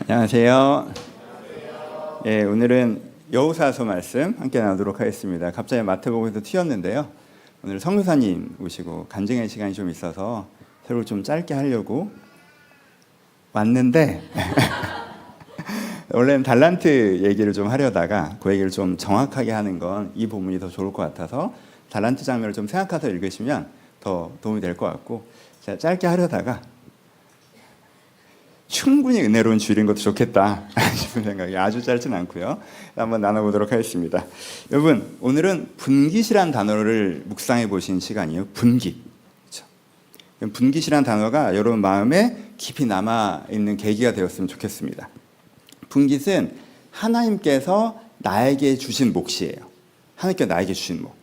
안녕하세요. 예, 오늘은 여호사서 말씀 함께 나누도록 하겠습니다. 갑자기 마태복음에서 튀었는데요. 오늘 선교사님 오시고 간증의 시간이 좀 있어서 새로 좀 짧게 하려고 왔는데 원래는 달란트 얘기를 좀 하려다가 그 얘기를 좀 정확하게 하는 건 이 본문이 더 좋을 것 같아서 달란트 장면을 좀 생각해서 읽으시면 더 도움이 될 것 같고 제가 짧게 하려다가 충분히 은혜로운 주일인 것도 좋겠다 싶은 생각이 아주 짧진 않고요. 한번 나눠보도록 하겠습니다. 여러분, 오늘은 분깃이란 단어를 묵상해 보신 시간이에요. 분깃. 그렇죠? 분깃이란 단어가 여러분 마음에 깊이 남아있는 계기가 되었으면 좋겠습니다. 분깃은 하나님께서 나에게 주신 몫이에요. 하나님께서 나에게 주신 몫.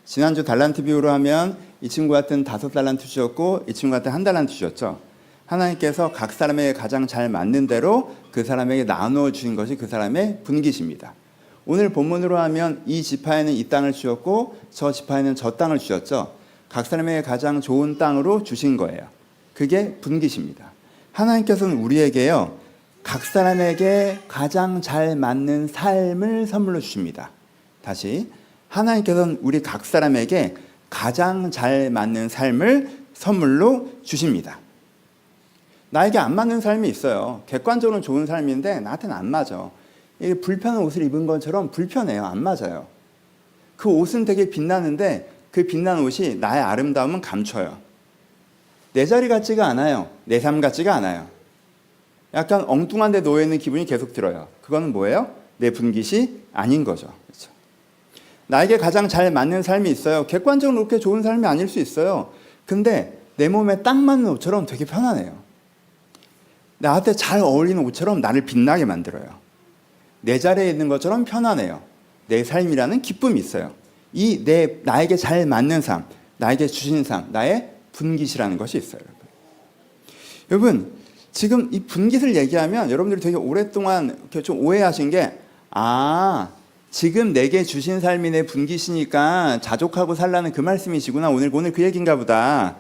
지난주 달란트 비유로 하면 이 친구한테는 5달란트 주셨고 이 친구한테는 1달란트 주셨죠. 하나님께서 각 사람에게 가장 잘 맞는 대로 그 사람에게 나누어 주신 것이 그 사람의 분깃입니다. 오늘 본문으로 하면 이 지파에는 이 땅을 주셨고 저 지파에는 저 땅을 주셨죠. 각 사람에게 가장 좋은 땅으로 주신 거예요. 그게 분깃입니다. 하나님께서는 우리에게요, 각 사람에게 가장 잘 맞는 삶을 선물로 주십니다. 다시, 하나님께서는 우리 각 사람에게 가장 잘 맞는 삶을 선물로 주십니다. 나에게 안 맞는 삶이 있어요. 객관적으로는 좋은 삶인데 나한테는 안 맞아. 이게 불편한 옷을 입은 것처럼 불편해요. 안 맞아요. 그 옷은 되게 빛나는데 그 빛난 옷이 나의 아름다움은 감춰요. 내 자리 같지가 않아요. 내 삶 같지가 않아요. 약간 엉뚱한 데 놓여있는 기분이 계속 들어요. 그거는 뭐예요? 내 분깃이 아닌 거죠. 그렇죠? 나에게 가장 잘 맞는 삶이 있어요. 객관적으로 그렇게 좋은 삶이 아닐 수 있어요. 근데 내 몸에 딱 맞는 옷처럼 되게 편안해요. 나한테 잘 어울리는 옷처럼 나를 빛나게 만들어요. 내 자리에 있는 것처럼 편안해요. 내 삶이라는 기쁨이 있어요. 나에게 잘 맞는 삶, 나에게 주신 삶, 나의 분깃이라는 것이 있어요. 여러분, 지금 이 분깃을 얘기하면 여러분들이 되게 오랫동안 좀 오해하신 게, 지금 내게 주신 삶이 내 분깃이니까 자족하고 살라는 그 말씀이시구나. 오늘 그 얘기인가 보다.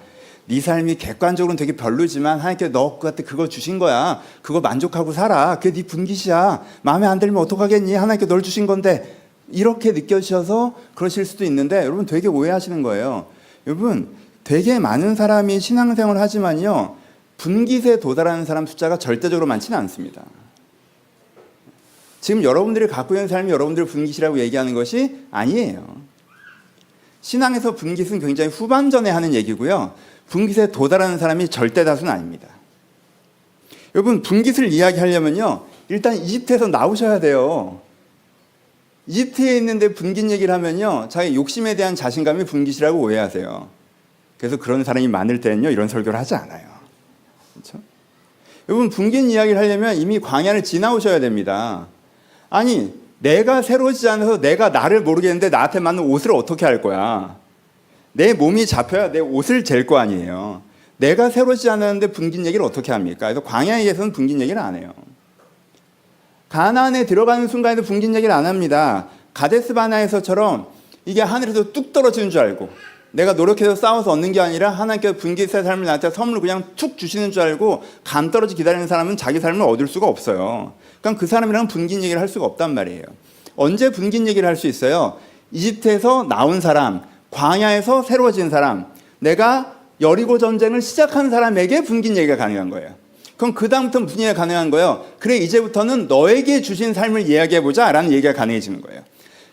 네 삶이 객관적으로는 되게 별로지만 하나님께서 너한테 그거 주신 거야. 그거 만족하고 살아. 그게 네 분깃이야. 마음에 안 들면 어떡하겠니? 하나님께서 널 주신 건데. 이렇게 느껴지셔서 그러실 수도 있는데 여러분 되게 오해하시는 거예요. 여러분, 되게 많은 사람이 신앙생활을 하지만요, 분깃에 도달하는 사람 숫자가 절대적으로 많지는 않습니다. 지금 여러분들이 갖고 있는 삶이 여러분들의 분깃이라고 얘기하는 것이 아니에요. 신앙에서 분깃은 굉장히 후반전에 하는 얘기고요. 분깃에 도달하는 사람이 절대 다수는 아닙니다. 여러분, 분깃을 이야기하려면요, 일단 이집트에서 나오셔야 돼요. 이집트에 있는데 분깃 얘기를 하면요, 자기 욕심에 대한 자신감이 분깃이라고 오해하세요. 그래서 그런 사람이 많을 때는요, 이런 설교를 하지 않아요. 그렇죠? 여러분, 분깃 이야기를 하려면 이미 광야를 지나오셔야 됩니다. 아니, 내가 새로워지지 않아서 내가 나를 모르겠는데 나한테 맞는 옷을 어떻게 할 거야? 내 몸이 잡혀야 내 옷을 잴 거 아니에요. 내가 새로워지지 않았는데 분깃 얘기를 어떻게 합니까? 그래서 광야에서는 분깃 얘기를 안 해요. 가나안에 들어가는 순간에도 분깃 얘기를 안 합니다. 가데스 바네아에서처럼 이게 하늘에서 뚝 떨어지는 줄 알고 내가 노력해서 싸워서 얻는 게 아니라 하나님께서 분깃의 삶을 나한테 선물을 그냥 툭 주시는 줄 알고 감 떨어지 기다리는 사람은 자기 삶을 얻을 수가 없어요. 그러니까 그 사람이랑 분깃 얘기를 할 수가 없단 말이에요. 언제 분깃 얘기를 할 수 있어요? 이집트에서 나온 사람, 광야에서 새로워진 사람, 내가 여리고 전쟁을 시작한 사람에게 분깃 얘기가 가능한 거예요. 그럼 그 다음부터는 무슨 얘기가 가능한 거예요? 그래, 이제부터는 너에게 주신 삶을 이야기해보자 라는 얘기가 가능해지는 거예요.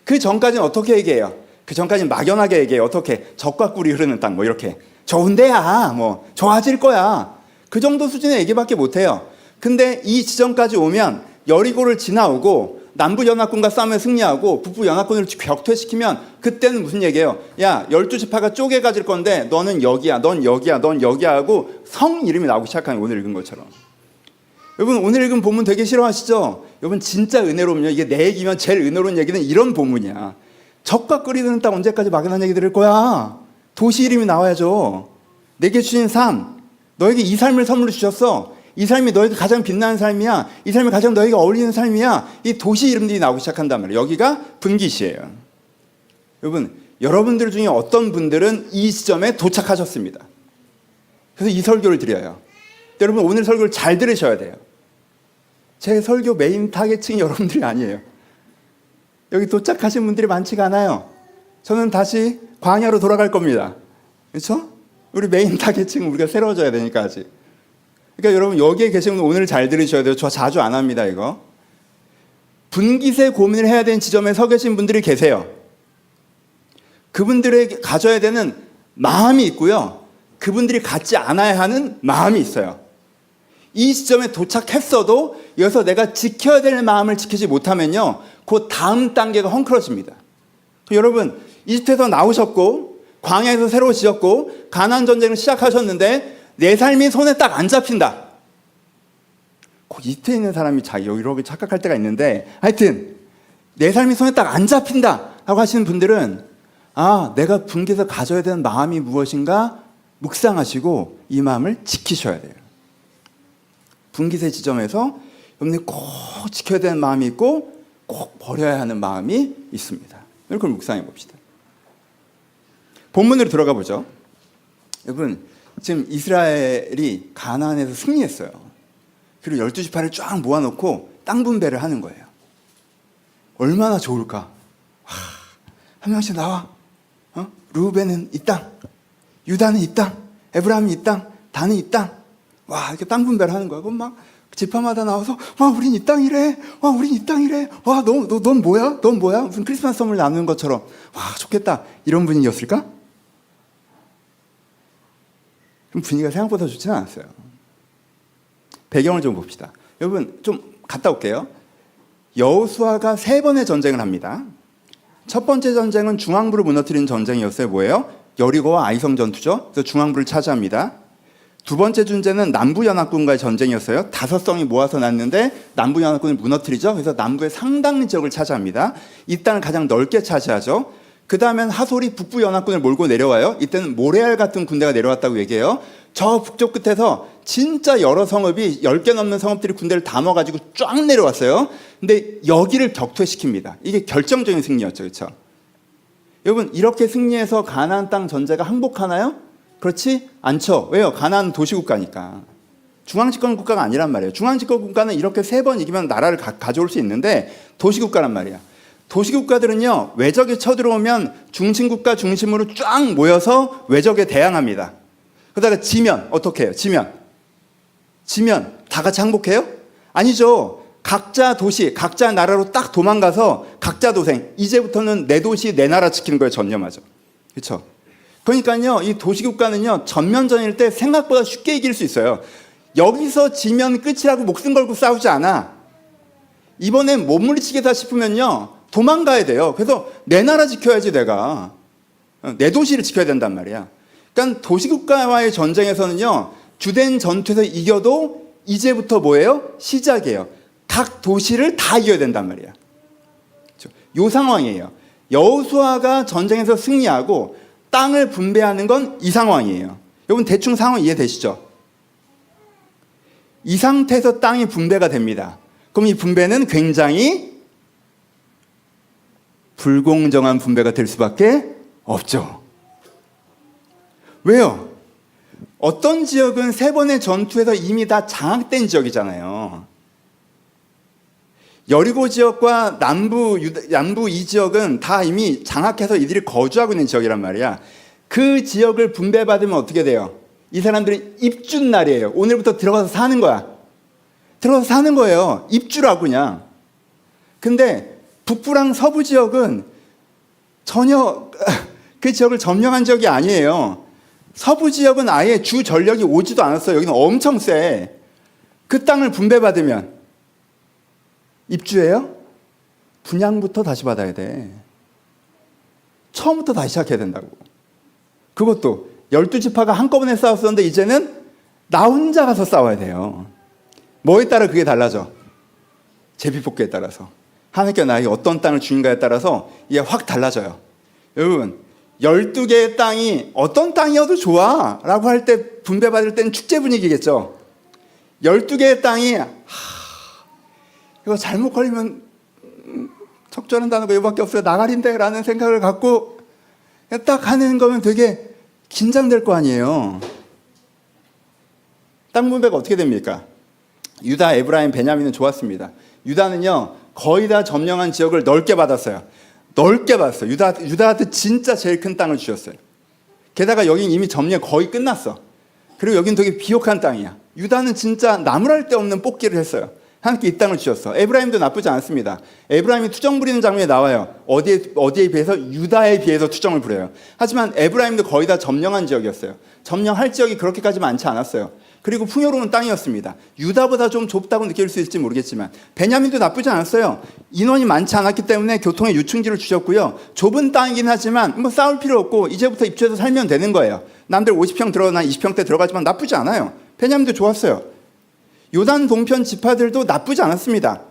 그 전까지는 어떻게 얘기해요? 그 전까지는 막연하게 얘기해요. 어떻게? 젖과 꿀이 흐르는 땅, 뭐 이렇게. 좋은 데야, 뭐 좋아질 거야. 그 정도 수준의 얘기밖에 못해요. 근데 이 지점까지 오면 여리고를 지나오고 남부연합군과 싸움에 승리하고 북부연합군을 격퇴시키면 그때는 무슨 얘기예요? 야, 12지파가 쪼개가질 건데 너는 여기야, 넌 여기야, 넌 여기야 하고 성 이름이 나오기 시작하는, 오늘 읽은 것처럼. 여러분, 오늘 읽은 본문 되게 싫어하시죠? 여러분, 진짜 은혜로움요. 이게 내 얘기면 제일 은혜로운 얘기는 이런 본문이야. 젖과 꿀이 흐르는 땅 언제까지 막연한 얘기 들을 거야? 도시 이름이 나와야죠. 내게 주신 삶, 너에게 이 삶을 선물로 주셨어. 이 삶이 너에게 가장 빛나는 삶이야. 이 삶이 가장 너에게 어울리는 삶이야. 이 도시 이름들이 나오기 시작한단 말이에요. 여기가 분깃이에요. 여러분, 여러분들 중에 어떤 분들은 이 시점에 도착하셨습니다. 그래서 이 설교를 드려요. 여러분, 오늘 설교를 잘 들으셔야 돼요. 제 설교 메인 타겟층이 여러분들이 아니에요. 여기 도착하신 분들이 많지가 않아요. 저는 다시 광야로 돌아갈 겁니다. 그렇죠? 우리 메인 타겟층은 우리가 새로워져야 되니까 아직. 그러니까 여러분 여기에 계신 분 오늘 잘 들으셔야 돼요. 저 자주 안 합니다 이거. 분깃에 고민을 해야 되는 지점에 서 계신 분들이 계세요. 그분들에게 가져야 되는 마음이 있고요. 그분들이 갖지 않아야 하는 마음이 있어요. 이 지점에 도착했어도 여기서 내가 지켜야 될 마음을 지키지 못하면요. 그 다음 단계가 헝클어집니다. 여러분 이집트에서 나오셨고 광야에서 새로 지었고 가나안 전쟁을 시작하셨는데 내 삶이 손에 딱 안 잡힌다. 이집트에 있는 사람이 이렇게 착각할 때가 있는데 하여튼 내 삶이 손에 딱 안 잡힌다 라고 하시는 분들은 내가 분깃에서 가져야 되는 마음이 무엇인가 묵상하시고 이 마음을 지키셔야 돼요. 분깃의 지점에서 여러분이 꼭 지켜야 되는 마음이 있고 꼭 버려야 하는 마음이 있습니다. 이걸 묵상해 봅시다. 본문으로 들어가 보죠. 여러분 지금 이스라엘이 가나안에서 승리했어요. 그리고 12지파를 쫙 모아놓고 땅 분배를 하는 거예요. 얼마나 좋을까? 한 명씩 나와. 르우벤은 이 땅, 유다는 이 땅, 에브라임은 이 땅, 단은 이 땅. 와, 이렇게 땅 분배를 하는 거야. 그럼 막 지파마다 나와서 우린 이 땅이래. 우린 이 땅이래. 넌 뭐야? 넌 뭐야? 무슨 크리스마스 선물 나누는 것처럼. 좋겠다. 이런 분위기였을까? 좀 분위기가 생각보다 좋지는 않았어요. 배경을 좀 봅시다. 여러분 좀 갔다 올게요. 여호수아가 3번의 전쟁을 합니다. 첫 번째 전쟁은 중앙부를 무너뜨리는 전쟁이었어요. 뭐예요? 여리고와 아이성 전투죠. 그래서 중앙부를 차지합니다. 두 번째 전쟁은 남부연합군과의 전쟁이었어요. 5성이 모아서 났는데 남부연합군을 무너뜨리죠. 그래서 남부의 상당 지역을 차지합니다. 이 땅을 가장 넓게 차지하죠. 그 다음엔 하솔이 북부연합군을 몰고 내려와요. 이때는 모레알 같은 군대가 내려왔다고 얘기해요. 저 북쪽 끝에서 진짜 여러 성읍이 10개 넘는 성읍들이 군대를 다 모아가지고 쫙 내려왔어요. 근데 여기를 격퇴시킵니다. 이게 결정적인 승리였죠. 그렇죠? 여러분 이렇게 승리해서 가나안 땅 전제가 항복하나요? 그렇지 않죠. 왜요? 가나안 도시국가니까. 중앙집권 국가가 아니란 말이에요. 중앙집권 국가는 이렇게 3번 이기면 나라를 가져올 수 있는데 도시국가란 말이야. 도시국가들은요 외적이 쳐들어오면 중심국가 중심으로 쫙 모여서 외적에 대항합니다. 그러다가 지면 어떻게 해요? 지면 다 같이 항복해요? 아니죠. 각자 도시, 각자 나라로 딱 도망가서 각자 도생. 이제부터는 내 도시, 내 나라 지키는 거에 전념하죠. 그렇죠? 그러니까요 이 도시국가는요 전면전일 때 생각보다 쉽게 이길 수 있어요. 여기서 지면 끝이라고 목숨 걸고 싸우지 않아. 이번엔 못 물리치겠다 싶으면요 도망가야 돼요. 그래서 내 나라 지켜야지 내가. 내 도시를 지켜야 된단 말이야. 그러니까 도시국가와의 전쟁에서는요 주된 전투에서 이겨도 이제부터 뭐예요? 시작이에요. 각 도시를 다 이겨야 된단 말이야. 이 상황이에요. 여호수아가 전쟁에서 승리하고 땅을 분배하는 건 이 상황이에요. 여러분 대충 상황 이해되시죠? 이 상태에서 땅이 분배가 됩니다. 그럼 이 분배는 굉장히 불공정한 분배가 될 수밖에 없죠. 왜요? 어떤 지역은 3번의 전투에서 이미 다 장악된 지역이잖아요. 여리고 지역과 남부 이 지역은 다 이미 장악해서 이들이 거주하고 있는 지역이란 말이야. 그 지역을 분배받으면 어떻게 돼요? 이 사람들은 입준 날이에요. 오늘부터 들어가서 사는 거야. 들어가서 사는 거예요. 입주라고 그냥. 근데 북부랑 서부 지역은 전혀 그 지역을 점령한 지역이 아니에요. 서부 지역은 아예 주 전력이 오지도 않았어요. 여기는 엄청 세. 그 땅을 분배받으면 입주예요? 분양부터 다시 받아야 돼. 처음부터 다시 시작해야 된다고. 그것도 12지파가 한꺼번에 싸웠었는데 이제는 나 혼자 가서 싸워야 돼요. 뭐에 따라 그게 달라져? 제비뽑기에 따라서. 하나님께 나에게 어떤 땅을 주인가에 따라서 이게 확 달라져요. 여러분 12개의 땅이 어떤 땅이어도 좋아 라고 할 때 분배받을 때는 축제 분위기겠죠. 12개의 땅이 이거 잘못 걸리면 적절한 단어가 이거밖에 없어요. 나가린데 라는 생각을 갖고 딱 하는 거면 되게 긴장될 거 아니에요. 땅 분배가 어떻게 됩니까? 유다, 에브라임, 베냐민은 좋았습니다. 유다는요 거의 다 점령한 지역을 넓게 받았어요. 넓게 받았어요. 유다한테 진짜 제일 큰 땅을 주셨어요. 게다가 여긴 이미 점령 거의 끝났어. 그리고 여긴 되게 비옥한 땅이야. 유다는 진짜 나무랄 데 없는 뽑기를 했어요. 하나님께 이 땅을 주셨어. 에브라임도 나쁘지 않습니다. 에브라임이 투정 부리는 장면이 나와요. 어디에 비해서? 유다에 비해서 투정을 부려요. 하지만 에브라임도 거의 다 점령한 지역이었어요. 점령할 지역이 그렇게까지 많지 않았어요. 그리고 풍요로운 땅이었습니다. 유다보다 좀 좁다고 느낄 수 있을지 모르겠지만 베냐민도 나쁘지 않았어요. 인원이 많지 않았기 때문에 교통의 유충지를 주셨고요. 좁은 땅이긴 하지만 뭐 싸울 필요 없고 이제부터 입주해서 살면 되는 거예요. 남들 50평 들어가나 20평대 들어가지만 나쁘지 않아요. 베냐민도 좋았어요. 요단 동편 지파들도 나쁘지 않았습니다.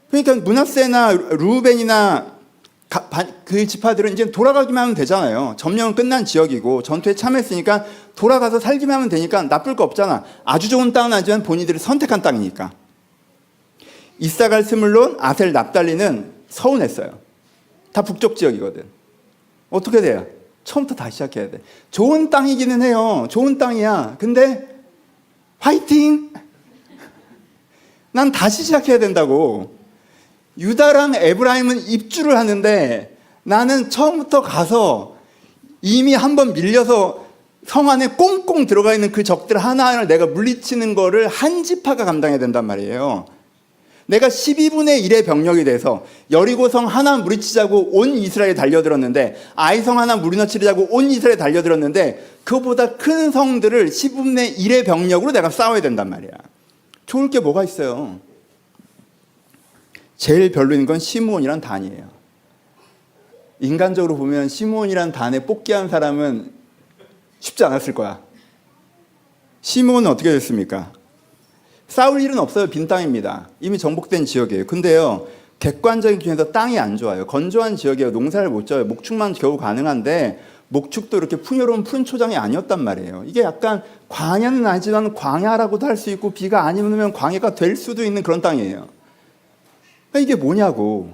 그러니까 므낫세나 루벤이나 그 지파들은 이제 돌아가기만 하면 되잖아요. 점령은 끝난 지역이고 전투에 참여했으니까 돌아가서 살기만 하면 되니까 나쁠 거 없잖아. 아주 좋은 땅은 아니지만 본인들이 선택한 땅이니까. 이사갈, 스물론, 아셀, 납달리는 서운했어요. 다 북쪽 지역이거든. 어떻게 돼요? 처음부터 다시 시작해야 돼. 좋은 땅이기는 해요. 좋은 땅이야. 근데 화이팅! 난 다시 시작해야 된다고. 유다랑 에브라임은 입주를 하는데 나는 처음부터 가서 이미 한번 밀려서 성 안에 꽁꽁 들어가 있는 그 적들 하나하나를 내가 물리치는 거를 한 지파가 감당해야 된단 말이에요. 내가 12분의 1의 병력이 돼서 여리고성 하나 무리치자고 온 이스라엘에 달려들었는데, 아이성 하나 무너뜨리자고 온 이스라엘에 달려들었는데, 그보다 큰 성들을 10분의 1의 병력으로 내가 싸워야 된단 말이야. 좋을 게 뭐가 있어요? 제일 별로인 건 시므온이란 단이에요. 인간적으로 보면 시므온이란 단에 뽑기한 사람은 쉽지 않았을 거야. 시므온은 어떻게 됐습니까? 싸울 일은 없어요. 빈 땅입니다. 이미 정복된 지역이에요. 근데요, 객관적인 기준에서 땅이 안 좋아요. 건조한 지역이에요. 농사를 못 져요. 목축만 겨우 가능한데 목축도 이렇게 풍요로운 푸른 초장이 아니었단 말이에요. 이게 약간 광야는 아니지만 광야라고도 할 수 있고, 비가 안 오면 광야가 될 수도 있는 그런 땅이에요. 이게 뭐냐고.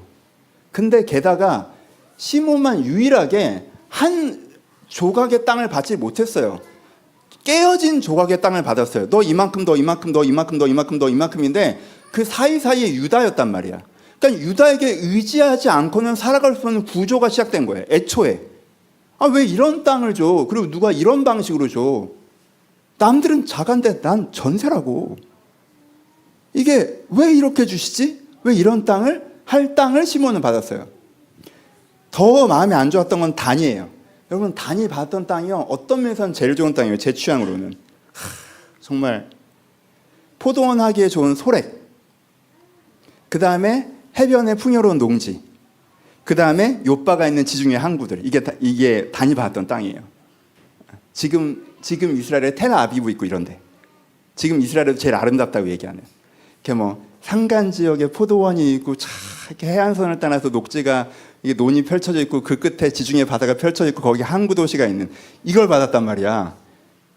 근데 게다가 시므온만 유일하게 한 조각의 땅을 받지 못했어요. 깨어진 조각의 땅을 받았어요. 너 이만큼, 너 이만큼, 너 이만큼, 너 이만큼, 너 이만큼인데 그 사이사이에 유다였단 말이야. 그러니까 유다에게 의지하지 않고는 살아갈 수 없는 구조가 시작된 거예요. 애초에. 왜 이런 땅을 줘? 그리고 누가 이런 방식으로 줘? 남들은 자간데 난 전세라고. 이게 왜 이렇게 주시지? 왜 이런 땅을 시므온은 받았어요. 더 마음에 안 좋았던 건 단이에요. 여러분, 단이 받았던 땅이요, 어떤 면에서는 제일 좋은 땅이에요. 제 취향으로는. 정말 포도원 하기에 좋은 소렉, 그 다음에 해변의 풍요로운 농지, 그 다음에 요바가 있는 지중해 항구들, 이게 단이 받았던 땅이에요. 지금 이스라엘에 텔아비브 있고 이런데, 지금 이스라엘에도 제일 아름답다고 얘기하는, 이렇게 뭐 산간 지역에 포도원이 있고 이렇게 해안선을 따라서 녹지가 이게 논이 펼쳐져 있고, 그 끝에 지중해 바다가 펼쳐져 있고, 거기 항구 도시가 있는, 이걸 받았단 말이야.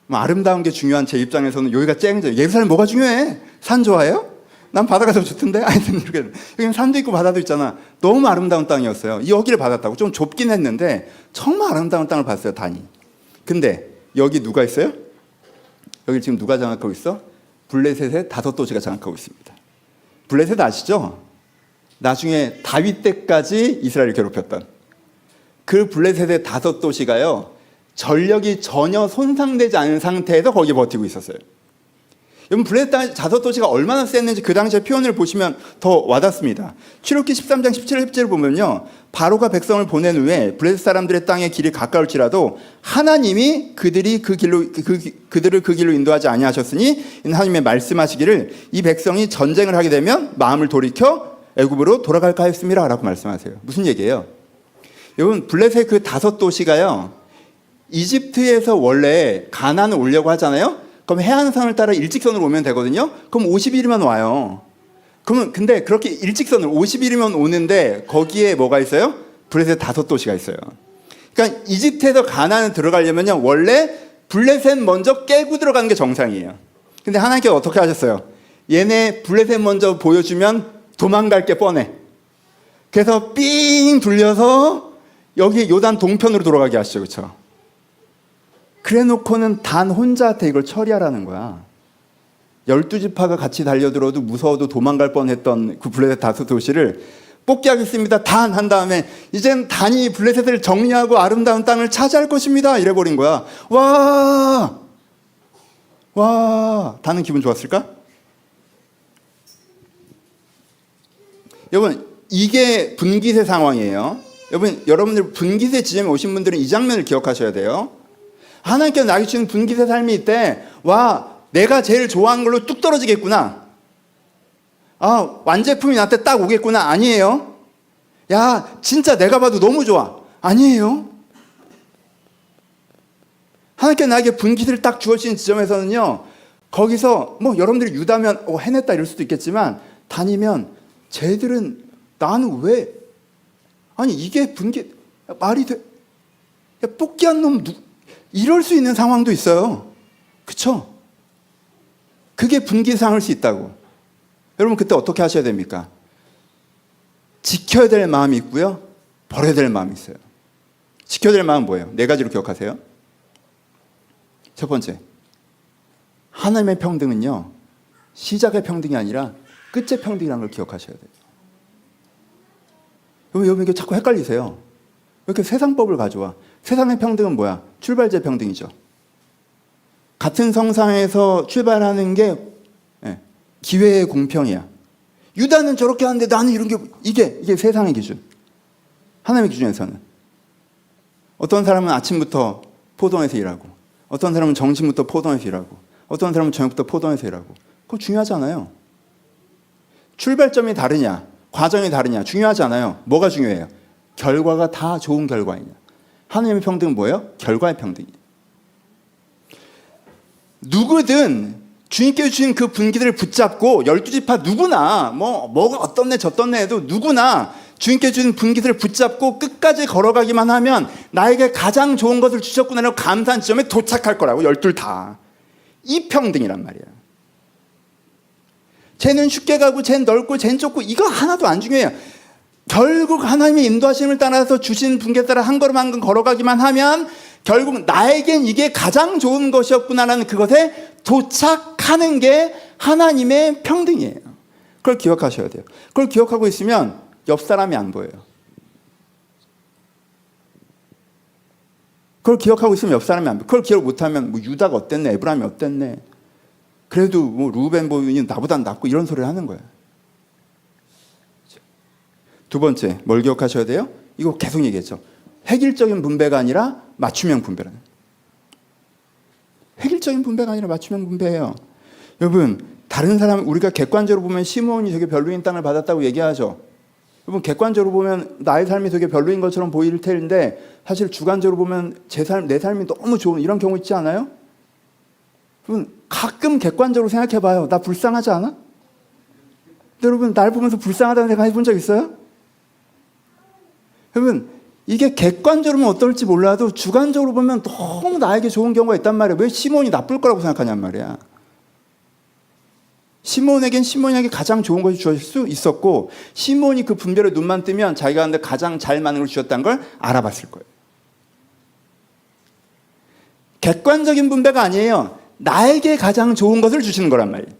뭐 아름다운 게 중요한 제 입장에서는 여기가 쨍져. 예루살렘 뭐가 중요해? 산 좋아해요? 난 바다가 더 좋던데? 하여튼 이렇게. 여기는 산도 있고 바다도 있잖아. 너무 아름다운 땅이었어요. 여기를 받았다고. 좀 좁긴 했는데 정말 아름다운 땅을 받았어요, 단이. 근데 여기 누가 있어요? 여기 지금 누가 장악하고 있어? 블레셋의 5도시가 장악하고 있습니다. 블레셋 아시죠? 나중에 다윗 때까지 이스라엘을 괴롭혔던 그 블레셋의 5도시가요, 전력이 전혀 손상되지 않은 상태에서 거기에 버티고 있었어요. 여러분, 블레셋 5도시가 얼마나 셌는지 그 당시의 표현을 보시면 더 와닿습니다. 출애굽기 13장 17절 17절 보면요, 바로가 백성을 보낸 후에 블레셋 사람들의 땅의 길이 가까울지라도 하나님이 그들을 그 길로 인도하지 아니하셨으니 하나님의 말씀하시기를 이 백성이 전쟁을 하게 되면 마음을 돌이켜 애굽으로 돌아갈까 하였습니다 라고 말씀하세요. 무슨 얘기예요? 여러분, 블레셋 그 5도시가요, 이집트에서 원래 가나안을 오려고 하잖아요. 그럼 해안선을 따라 일직선으로 오면 되거든요. 그럼 50일이면 와요. 그러면 근데 그렇게 일직선으로 50일이면 오는데 거기에 뭐가 있어요? 블레셋 5도시가 있어요. 그러니까 이집트에서 가나안을 들어가려면요, 원래 블레셋 먼저 깨고 들어가는 게 정상이에요. 근데 하나님께서 어떻게 하셨어요? 얘네 블레셋 먼저 보여주면 도망갈 게 뻔해. 그래서 삥 둘려서 여기 요단 동편으로 돌아가게 하시죠. 그렇죠? 그래 놓고는 단 혼자한테 이걸 처리하라는 거야. 12지파가 같이 달려들어도 무서워도 도망갈 뻔했던 그 블레셋 다섯 도시를 뽑기하겠습니다. 단 한 다음에 이젠 단이 블레셋을 정리하고 아름다운 땅을 차지할 것입니다. 이래버린 거야. 와, 단은 기분 좋았을까? 여러분, 이게 분깃의 상황이에요. 여러분들 분깃의 지점에 오신 분들은 이 장면을 기억하셔야 돼요. 하나님께서 나에게 주신 분깃의 삶이 있대. 와, 내가 제일 좋아하는 걸로 뚝 떨어지겠구나. 아, 완제품이 나한테 딱 오겠구나. 아니에요. 야, 진짜 내가 봐도 너무 좋아. 아니에요. 하나님께서 나에게 분깃을 딱 주어진 지점에서는요, 거기서 뭐 여러분들이 유다면 해냈다 이럴 수도 있겠지만, 다니면 쟤들은 나는 왜, 아니 이게 분깃 말이 돼? 야, 뽑기한 놈 이럴 수 있는 상황도 있어요. 그쵸? 그게 분깃 상할 수 있다고. 여러분 그때 어떻게 하셔야 됩니까? 지켜야 될 마음이 있고요, 버려야 될 마음이 있어요. 지켜야 될 마음은 뭐예요? 네 가지로 기억하세요. 첫 번째, 하나님의 평등은요, 시작의 평등이 아니라 끝의 평등이라는 걸 기억하셔야 돼요. 여러분 이게 자꾸 헷갈리세요. 왜 이렇게 세상법을 가져와? 세상의 평등은 뭐야? 출발제 평등이죠. 같은 성상에서 출발하는 게 기회의 공평이야. 유다는 저렇게 하는데 나는 이런 게, 이게 세상의 기준. 하나님의 기준에서는. 어떤 사람은 아침부터 포동에서 일하고, 어떤 사람은 점심부터 포동에서 일하고, 어떤 사람은 저녁부터 포동에서 일하고. 그거 중요하지 않아요. 출발점이 다르냐, 과정이 다르냐 중요하지 않아요. 뭐가 중요해요? 결과가 다 좋은 결과이냐. 하나님의 평등은 뭐예요? 결과의 평등이에요. 누구든 주님께서 주신 그 분깃을 붙잡고 12지파 누구나 뭐가 어떤 애 저떤 애 해도 누구나 주님께서 주신 분깃을 붙잡고 끝까지 걸어가기만 하면 나에게 가장 좋은 것을 주셨구나라고 감사한 지점에 도착할 거라고. 12 다. 이 평등이란 말이야. 쟤는 쉽게 가고 쟤는 넓고 쟤는 좁고 이거 하나도 안 중요해요. 결국 하나님의 인도하심을 따라서 주신 분깃 따라 한 걸음 한 걸음 걸어가기만 하면 결국 나에겐 이게 가장 좋은 것이었구나라는 그것에 도착하는 게 하나님의 평등이에요. 그걸 기억하셔야 돼요. 그걸 기억하고 있으면 옆 사람이 안 보여요. 그걸 기억하고 있으면 옆 사람이 안 보여요. 그걸 기억 못하면 뭐 유다가 어땠네, 에브라임이 어땠네, 그래도 뭐 루벤 보이니 나보다 낫고 이런 소리를 하는 거예요. 두 번째, 뭘 기억하셔야 돼요? 이거 계속 얘기했죠. 획일적인 분배가 아니라 맞춤형 분배라는. 획일적인 분배가 아니라 맞춤형 분배예요. 여러분, 다른 사람, 우리가 객관적으로 보면 시므온이 되게 별로인 땅을 받았다고 얘기하죠. 여러분, 객관적으로 보면 나의 삶이 되게 별로인 것처럼 보일 텐데 사실 주관적으로 보면 내 삶이 너무 좋은 이런 경우 있지 않아요? 여러분, 가끔 객관적으로 생각해봐요. 나 불쌍하지 않아? 근데 여러분, 날 보면서 불쌍하다는 생각 해본 적 있어요? 여러분, 이게 객관적으로 보면 어떨지 몰라도 주관적으로 보면 너무 나에게 좋은 경우가 있단 말이에요. 왜 시몬이 나쁠 거라고 생각하냔 말이야. 시몬에겐 시몬에게 가장 좋은 것이 주어질 수 있었고, 시몬이 그 분별의 눈만 뜨면 자기가 하는데 가장 잘 맞는 걸 주셨다는 걸 알아봤을 거예요. 객관적인 분배가 아니에요. 나에게 가장 좋은 것을 주시는 거란 말이에요.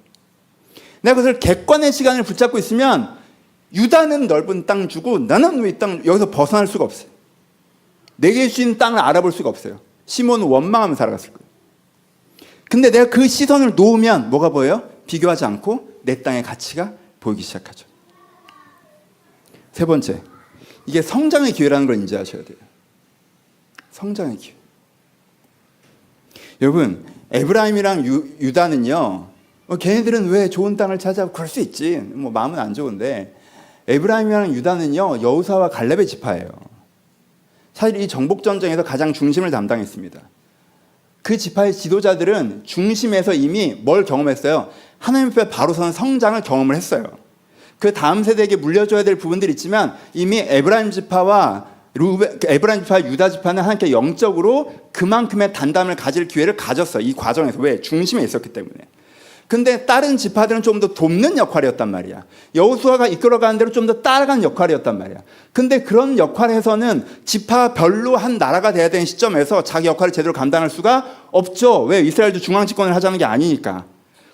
내가 그것을 객관의 시간을 붙잡고 있으면 유다는 넓은 땅 주고 나는 이 땅, 여기서 벗어날 수가 없어요. 내게 주신 땅을 알아볼 수가 없어요. 시몬은 원망하며 살아갔을 거예요. 근데 내가 그 시선을 놓으면 뭐가 보여요? 비교하지 않고 내 땅의 가치가 보이기 시작하죠. 세 번째, 이게 성장의 기회라는 걸 인지하셔야 돼요. 성장의 기회. 여러분, 에브라임이랑 유다는요, 걔네들은 왜 좋은 땅을 차지하고 그럴 수 있지. 뭐 마음은 안 좋은데, 에브라임이랑 유다는요, 여호사와 갈렙의 지파예요. 사실 이 정복전쟁에서 가장 중심을 담당했습니다. 그 지파의 지도자들은 중심에서 이미 뭘 경험했어요? 하나님 앞에 바로 서는 성장을 경험을 했어요. 그 다음 세대에게 물려줘야 될 부분들이 있지만 이미 에브라임 지파와 유다 지파는 하나님께 영적으로 그만큼의 단담을 가질 기회를 가졌어요. 이 과정에서. 왜? 중심에 있었기 때문에. 근데 다른 지파들은 좀 더 돕는 역할이었단 말이야. 여호수아가 이끌어가는 대로 좀 더 따라가는 역할이었단 말이야. 근데 그런 역할에서는 지파별로 한 나라가 돼야 되는 시점에서 자기 역할을 제대로 감당할 수가 없죠. 왜? 이스라엘도 중앙 집권을 하자는 게 아니니까.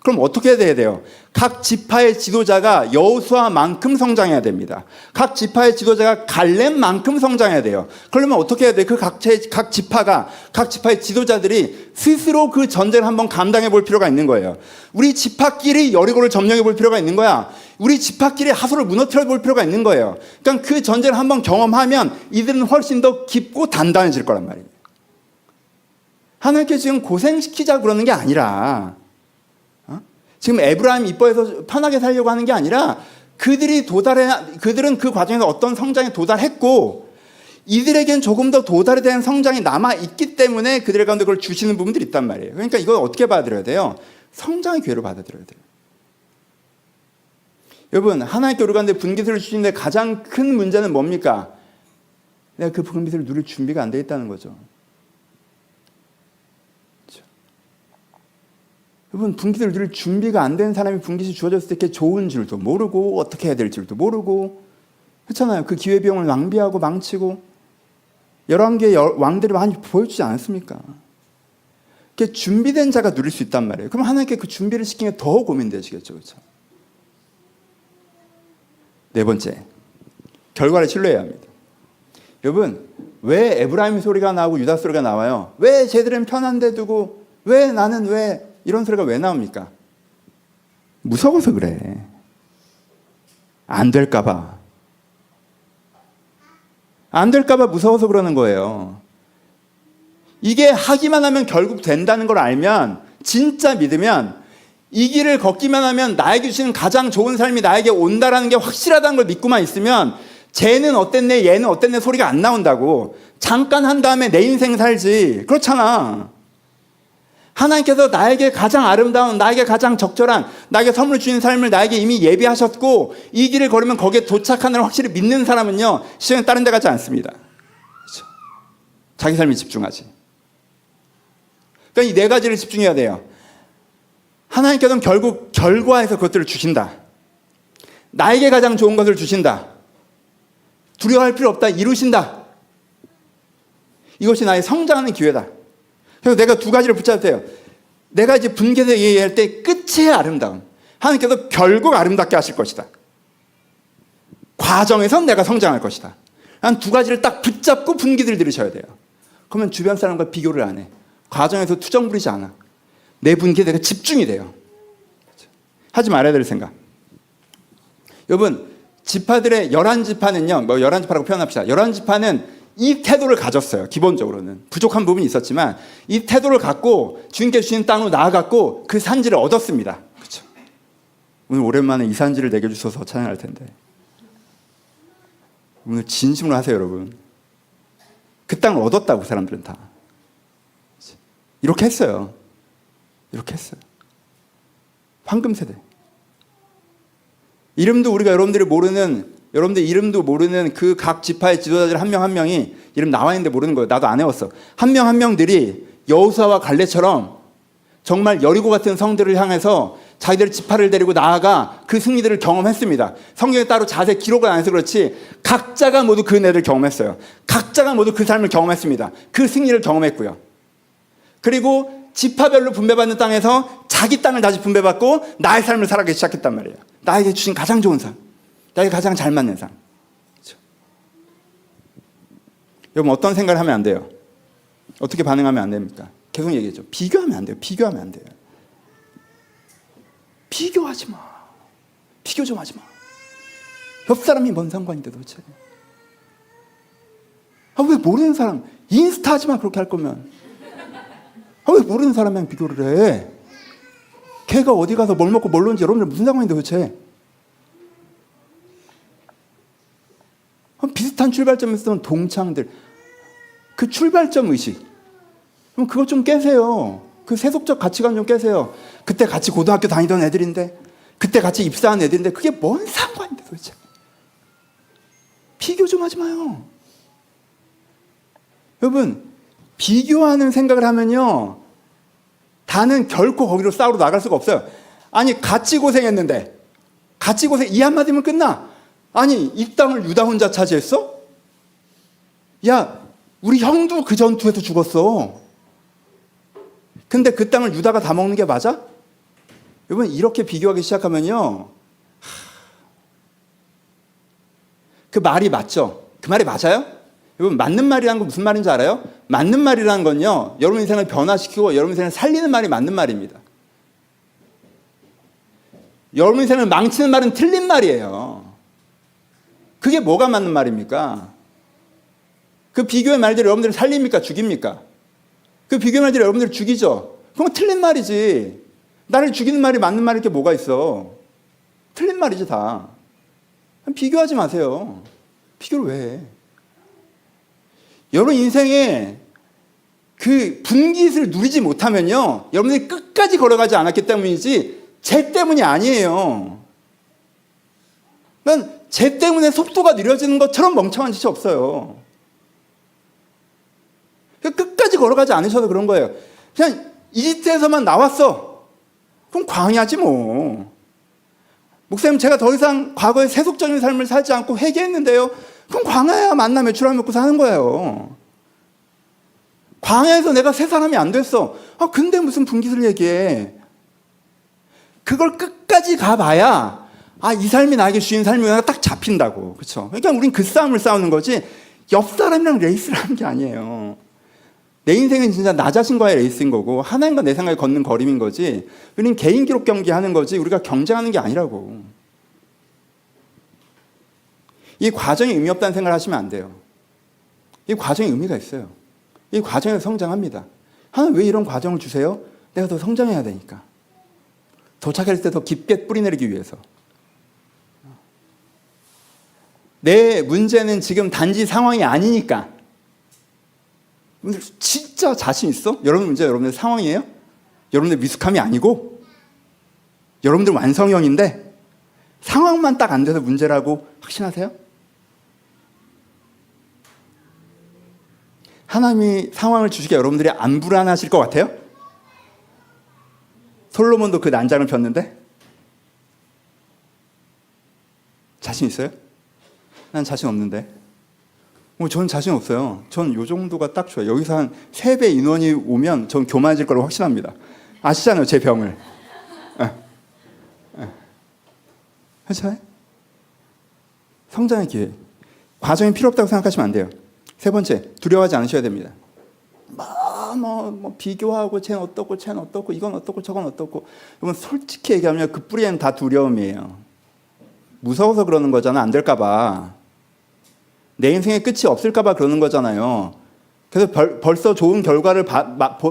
그럼 어떻게 돼야 돼요? 각 지파의 지도자가 여호수아만큼 성장해야 됩니다. 각 지파의 지도자가 갈렙만큼 성장해야 돼요. 그러면 어떻게 해야 돼요? 각 지파의 지도자들이 스스로 그 전쟁을 한번 감당해 볼 필요가 있는 거예요. 우리 지파끼리 여리고를 점령해 볼 필요가 있는 거야. 우리 지파끼리 하솔을 무너뜨려 볼 필요가 있는 거예요. 그러니까 그 전쟁을 한번 경험하면 이들은 훨씬 더 깊고 단단해질 거란 말이에요. 하나님께 지금 고생시키자 그러는 게 아니라, 지금 에브라임 이뻐해서 편하게 살려고 하는 게 아니라 그들은 그 과정에서 어떤 성장에 도달했고 이들에겐 조금 더 도달에 대한 성장이 남아있기 때문에 그들 가운데 그걸 주시는 부분들이 있단 말이에요. 그러니까 이걸 어떻게 받아들여야 돼요? 성장의 기회로 받아들여야 돼요. 여러분, 하나님께 우리 가운데 분깃을 주시는데 가장 큰 문제는 뭡니까? 내가 그 분깃을 누릴 준비가 안 돼 있다는 거죠. 여러분, 분깃을 누릴 준비가 안 된 사람이 분깃이 주어졌을 때 그게 좋은 줄도 모르고 어떻게 해야 될 줄도 모르고 그렇잖아요. 그 기회비용을 낭비하고 망치고 11개의 왕들이 많이 보여주지 않았습니까? 그게 준비된 자가 누릴 수 있단 말이에요. 그럼 하나님께 그 준비를 시키는 게 더 고민되시겠죠. 그렇죠? 네 번째, 결과를 신뢰해야 합니다. 여러분, 왜 에브라임 소리가 나오고 유다 소리가 나와요? 왜 쟤들은 편한 데 두고 왜 나는 왜 이런 소리가 왜 나옵니까? 무서워서 그래. 안 될까 봐. 안 될까 봐 무서워서 그러는 거예요. 이게 하기만 하면 결국 된다는 걸 알면, 진짜 믿으면 이 길을 걷기만 하면 나에게 주시는 가장 좋은 삶이 나에게 온다라는 게 확실하다는 걸 믿고만 있으면 쟤는 어땠네 얘는 어땠네 소리가 안 나온다고. 잠깐 한 다음에 내 인생 살지. 그렇잖아. 하나님께서 나에게 가장 아름다운, 나에게 가장 적절한, 나에게 선물 주신 삶을 나에게 이미 예비하셨고 이 길을 걸으면 거기에 도착하는 확실히 믿는 사람은요, 시간에 다른 데 가지 않습니다. 그렇죠? 자기 삶에 집중하지. 그러니까 이 네 가지를 집중해야 돼요. 하나님께서는 결국 결과에서 그것들을 주신다. 나에게 가장 좋은 것을 주신다. 두려워할 필요 없다. 이루신다. 이것이 나의 성장하는 기회다. 그래서 내가 두 가지를 붙잡으세요. 내가 이제 분깃에 얘기할 때 끝의 아름다움. 하나님께서 결국 아름답게 하실 것이다. 과정에선 내가 성장할 것이다. 한 두 가지를 딱 붙잡고 분깃을 들으셔야 돼요. 그러면 주변 사람과 비교를 안 해. 과정에서 투정 부리지 않아. 내 분깃에 내가 집중이 돼요. 하지 말아야 될 생각. 여러분, 지파들의 11지파는요, 11지파라고 표현합시다. 11지파는 이 태도를 가졌어요. 기본적으로는 부족한 부분이 있었지만 이 태도를 갖고 주님께 주신 땅으로 나아갔고 그 산지를 얻었습니다. 그렇죠? 오늘 오랜만에 이 산지를 내게 주셔서 찬양할 텐데 오늘 진심으로 하세요, 여러분. 그 땅을 얻었다고. 그 사람들은 다 이렇게 했어요. 이렇게 했어요. 황금 세대. 이름도 우리가 여러분들 이름도 모르는 그 각 지파의 지도자들 한 명 한 명이 이름 나와 있는데 모르는 거예요. 나도 안 외웠어. 한 명 한 명들이 여호수아와 갈렙처럼 정말 여리고 같은 성들을 향해서 자기들 지파를 데리고 나아가 그 승리들을 경험했습니다. 성경에 따로 자세히 기록을 안 해서 그렇지 각자가 모두 그 은혜를 경험했어요. 각자가 모두 그 삶을 경험했습니다. 그 승리를 경험했고요. 그리고 지파별로 분배받는 땅에서 자기 땅을 다시 분배받고 나의 삶을 살아가기 시작했단 말이에요. 나에게 주신 가장 좋은 삶, 나에게 가장 잘 맞는 삶. 그렇죠? 여러분, 어떤 생각을 하면 안 돼요? 어떻게 반응하면 안 됩니까? 계속 얘기했죠. 비교하면 안 돼요. 비교하면 안 돼요. 비교하지 마. 비교 좀 하지 마. 옆 사람이 뭔 상관인데 도대체. 왜 모르는 사람 인스타 하지 마. 그렇게 할 거면. 왜 모르는 사람이랑 비교를 해? 걔가 어디 가서 뭘 먹고 뭘 노는지 여러분들 무슨 상관인데 도대체. 비슷한 출발점에 있었던 동창들, 그 출발점 의식, 그럼 그것 좀 깨세요. 그 세속적 가치관 좀 깨세요. 그때 같이 고등학교 다니던 애들인데, 그때 같이 입사한 애들인데 그게 뭔 상관인데 도대체. 비교 좀 하지 마요. 여러분, 비교하는 생각을 하면요, 다는 결코 거기로 싸우러 나갈 수가 없어요. 아니, 같이 고생했는데, 같이 고생, 이 한마디면 끝나. 아니, 이 땅을 유다 혼자 차지했어? 야, 우리 형도 그 전투에서 죽었어. 근데 그 땅을 유다가 다 먹는 게 맞아? 여러분 이렇게 비교하기 시작하면요, 그 말이 맞죠? 그 말이 맞아요? 여러분 맞는 말이라는 건 무슨 말인지 알아요? 맞는 말이라는 건요, 여러분 인생을 변화시키고 여러분 인생을 살리는 말이 맞는 말입니다. 여러분 인생을 망치는 말은 틀린 말이에요. 그게 뭐가 맞는 말입니까? 그 비교의 말들이 여러분들을 살립니까? 죽입니까? 그 비교의 말들이 여러분들을 죽이죠? 그건 틀린 말이지. 나를 죽이는 말이 맞는 말일 게 뭐가 있어? 틀린 말이지 다. 비교하지 마세요. 비교를 왜 해? 여러분 인생에 그 분깃을 누리지 못하면요, 여러분들이 끝까지 걸어가지 않았기 때문이지 쟤 때문이 아니에요. 난 쟤 때문에 속도가 느려지는 것처럼 멍청한 짓이 없어요. 끝까지 걸어가지 않으셔도 그런 거예요. 그냥 이집트에서만 나왔어. 그럼 광야지 뭐. 목사님 제가 더 이상 과거의 세속적인 삶을 살지 않고 회개했는데요. 그럼 광야야 만나 매출을 먹고 사는 거예요. 광야에서 내가 새 사람이 안 됐어. 근데 무슨 분깃을 얘기해. 그걸 끝까지 가봐야 이 삶이 나에게 주인 삶이구나 딱 잡힌다고. 그렇죠? 그러니까 우린 그 싸움을 싸우는 거지 옆 사람이랑 레이스를 하는 게 아니에요. 내 인생은 진짜 나 자신과의 레이스인 거고 하나님과 내 생각에 걷는 거림인 거지, 우리는 개인 기록 경기 하는 거지 우리가 경쟁하는 게 아니라고. 이 과정이 의미 없다는 생각을 하시면 안 돼요. 이 과정이 의미가 있어요. 이 과정에서 성장합니다. 하나님 왜 이런 과정을 주세요? 내가 더 성장해야 되니까. 도착할 때 더 깊게 뿌리내리기 위해서. 내 문제는 지금 단지 상황이 아니니까. 여러분들 진짜 자신 있어? 여러분 문제 여러분들 상황이에요? 여러분들 미숙함이 아니고 여러분들 완성형인데 상황만 딱 안 돼서 문제라고 확신하세요? 하나님이 상황을 주시기에 여러분들이 안 불안하실 것 같아요? 솔로몬도 그 난장을 폈는데 자신 있어요? 난 자신 없는데. 저는 자신 없어요. 전 요 정도가 딱 좋아요. 여기서 한 3배 인원이 오면 전 교만해질 거라고 확신합니다. 아시잖아요, 제 병을. 괜찮아요? 성장의 기회. 과정이 필요 없다고 생각하시면 안 돼요. 3번째, 두려워하지 않으셔야 됩니다. 비교하고 쟤는 어떻고 쟤는 어떻고 이건 어떻고 저건 어떻고. 여러분 솔직히 얘기하면 그 뿌리에는 다 두려움이에요. 무서워서 그러는 거잖아. 안 될까 봐. 내 인생의 끝이 없을까 봐 그러는 거잖아요. 그래서 벌써 좋은 결과를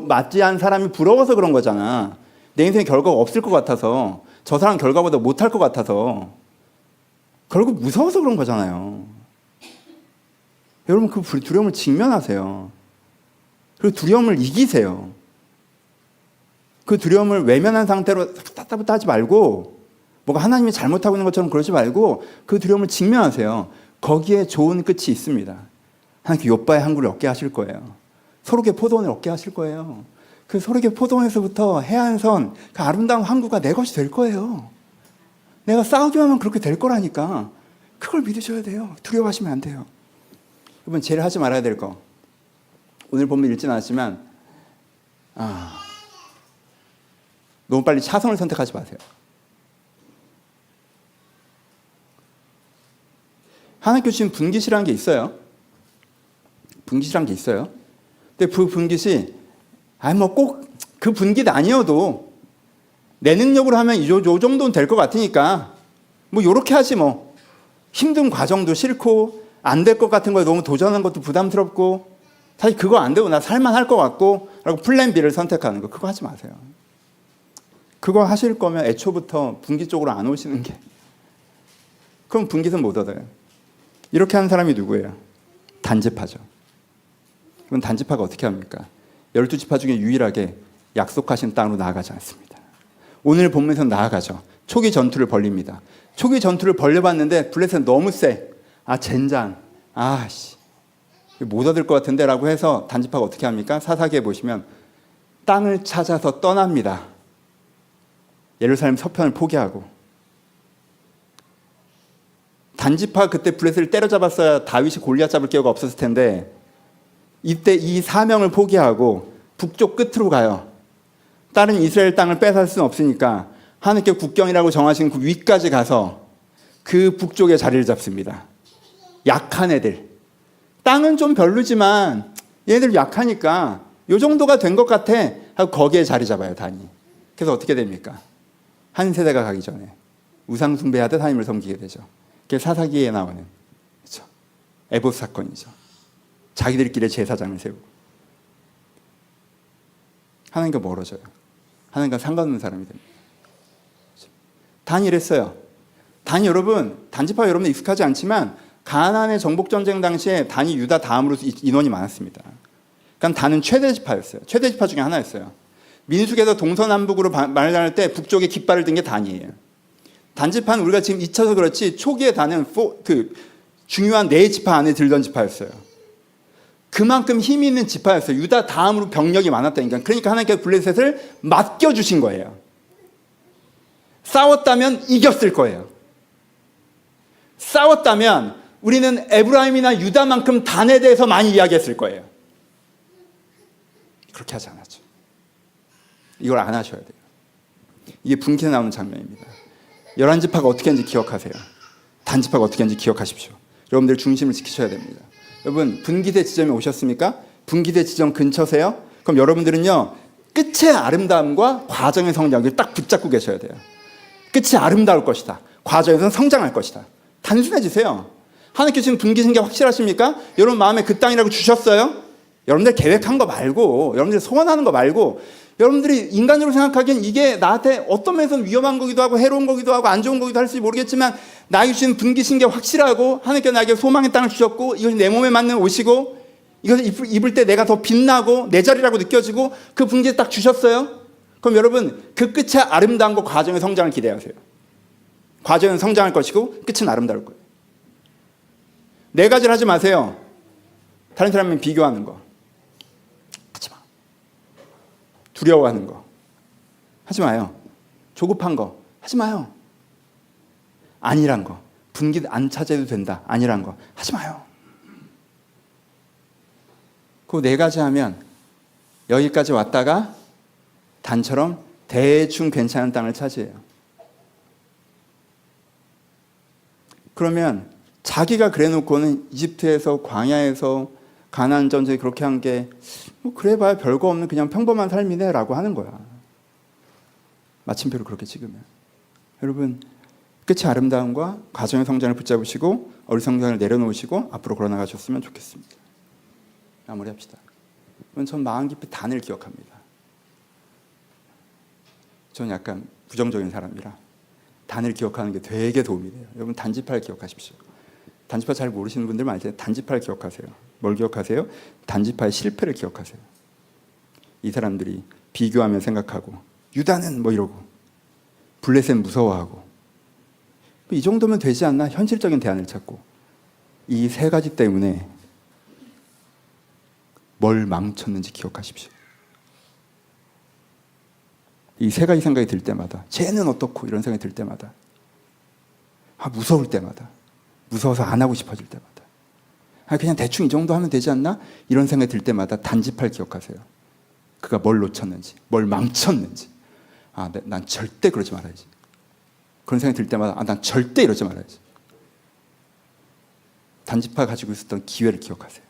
맞지 않은 사람이 부러워서 그런 거잖아. 내 인생에 결과가 없을 것 같아서, 저 사람 결과보다 못할 것 같아서, 결국 무서워서 그런 거잖아요. 여러분 그 두려움을 직면하세요. 그리고 두려움을 이기세요. 그 두려움을 외면한 상태로 따따부따 하지 말고, 뭐가 하나님이 잘못하고 있는 것처럼 그러지 말고 그 두려움을 직면하세요. 거기에 좋은 끝이 있습니다. 하나님께 욥바의 항구를 얻게 하실 거예요. 소록의 포도원을 얻게 하실 거예요. 그 소록의 포도원에서부터 해안선 그 아름다운 항구가 내 것이 될 거예요. 내가 싸우기만 하면 그렇게 될 거라니까. 그걸 믿으셔야 돼요. 두려워하시면 안 돼요. 여러분 제일 하지 말아야 될 거, 오늘 본문 읽진 않았지만 너무 빨리 차선을 선택하지 마세요. 하나님께 주신 분깃이라는 게 있어요. 분깃이라는 게 있어요. 근데 그 분깃이 꼭 그 분깃 아니어도 내 능력으로 하면 요 정도는 될 것 같으니까 요렇게 하지 뭐. 힘든 과정도 싫고 안 될 것 같은 거에 너무 도전하는 것도 부담스럽고 사실 그거 안 되고 나 살만할 것 같고 라고 플랜 B를 선택하는 거, 그거 하지 마세요. 그거 하실 거면 애초부터 분깃 쪽으로 안 오시는 게, 그럼 분깃은 못 얻어요. 이렇게 하는 사람이 누구예요? 단지파죠. 그럼 단지파가 어떻게 합니까? 12지파 중에 유일하게 약속하신 땅으로 나아가지 않습니다. 오늘 본문에서 나아가죠. 초기 전투를 벌립니다. 초기 전투를 벌려봤는데 블레셋은 너무 세. 젠장. 못 얻을 것 같은데 라고 해서 단지파가 어떻게 합니까? 사사기에 보시면 땅을 찾아서 떠납니다. 예루살렘 서편을 포기하고. 단지파 그때 블레셋을 때려잡았어야 다윗이 골리앗 잡을 기회가 없었을 텐데 이때 이 사명을 포기하고 북쪽 끝으로 가요. 다른 이스라엘 땅을 뺏을 수는 없으니까 하나님께 국경이라고 정하신 그 위까지 가서 그 북쪽에 자리를 잡습니다. 약한 애들. 땅은 좀 별로지만 얘들 약하니까 요 정도가 된 것 같아 하고 거기에 자리 잡아요, 단이. 그래서 어떻게 됩니까? 한 세대가 가기 전에 우상 숭배하듯 하나님을 섬기게 되죠. 그게 사사기에 나오는, 그렇죠, 에봇 사건이죠. 자기들끼리 제사장을 세우고 하나님과 멀어져요. 하나님과 상관없는 사람이 됩니다. 단이 이랬어요. 단이, 여러분, 단지파 여러분 익숙하지 않지만 가나안의 정복 전쟁 당시에 단이 유다 다음으로 인원이 많았습니다. 그러니까 단은 최대 지파였어요. 최대 지파 중에 하나였어요. 민수기에서 동서남북으로 말을 나눌 때 북쪽에 깃발을 든 게 단이에요. 단지파는 우리가 지금 잊혀서 그렇지 초기에 단은 중요한 네 지파 안에 들던 지파였어요. 그만큼 힘이 있는 지파였어요. 유다 다음으로 병력이 많았다니까. 그러니까 하나님께서 블레셋을 맡겨주신 거예요. 싸웠다면 이겼을 거예요. 싸웠다면 우리는 에브라임이나 유다만큼 단에 대해서 많이 이야기했을 거예요. 그렇게 하지 않았죠. 이걸 안 하셔야 돼요. 이게 분기에 나오는 장면입니다. 11지파가 어떻게 했는지 기억하세요. 단지파가 어떻게 했는지 기억하십시오. 여러분들 중심을 지키셔야 됩니다. 여러분, 분기대 지점에 오셨습니까? 분기대 지점 근처세요? 그럼 여러분들은요, 끝의 아름다움과 과정의 성장을 딱 붙잡고 계셔야 돼요. 끝이 아름다울 것이다. 과정에서는 성장할 것이다. 단순해지세요. 하나님께서 지금 분기신 게 확실하십니까? 여러분 마음에 그 땅이라고 주셨어요? 여러분들 계획한 거 말고, 여러분들 소원하는 거 말고, 여러분들이 인간으로 생각하기엔 이게 나한테 어떤 면에서는 위험한 거기도 하고 해로운 거기도 하고 안 좋은 거기도 할지 모르겠지만 나에게 주신 분기신 게 확실하고 하나님께서 나에게 소망의 땅을 주셨고 이것이 내 몸에 맞는 옷이고 이것을 입을 때 내가 더 빛나고 내 자리라고 느껴지고 그 분기를 딱 주셨어요. 그럼 여러분 그 끝의 아름다움과 과정의 성장을 기대하세요. 과정은 성장할 것이고 끝은 아름다울 거예요. 네 가지를 하지 마세요. 다른 사람과 비교하는 거 하지 마. 두려워하는 거 하지 마요. 조급한 거 하지 마요. 아니란 거, 분기 안 차져도 된다, 아니란 거 하지 마요. 그 네 가지 하면 여기까지 왔다가 단처럼 대충 괜찮은 땅을 차지해요. 그러면 자기가 그래놓고는 이집트에서 광야에서 가나안 전쟁에 그렇게 한 게 뭐 그래봐야 별거 없는 그냥 평범한 삶이네라고 하는 거야. 마침표를 그렇게 찍으면. 여러분 끝의 아름다움과 과정의 성장을 붙잡으시고 어리석음을 내려놓으시고 앞으로 걸어나가셨으면 좋겠습니다. 마무리합시다. 전 마음 깊이 단을 기억합니다. 저는 약간 부정적인 사람이라 단을 기억하는 게 되게 도움이 돼요. 여러분 단지파를 기억하십시오. 단지파 잘 모르시는 분들 많을 텐데 단지파를 기억하세요. 뭘 기억하세요? 단지파의 실패를 기억하세요. 이 사람들이 비교하며 생각하고 유다는 뭐 이러고 블레셋 무서워하고 이 정도면 되지 않나? 현실적인 대안을 찾고 이 세 가지 때문에 뭘 망쳤는지 기억하십시오. 이 세 가지 생각이 들 때마다 쟤는 어떻고 이런 생각이 들 때마다 무서울 때마다 무서워서 안 하고 싶어질 때마다 그냥 대충 이 정도 하면 되지 않나? 이런 생각이 들 때마다 단지파를 기억하세요. 그가 뭘 놓쳤는지 뭘 망쳤는지 난 절대 그러지 말아야지. 그런 생각이 들 때마다 난 절대 이러지 말아야지. 단지파 가지고 있었던 기회를 기억하세요.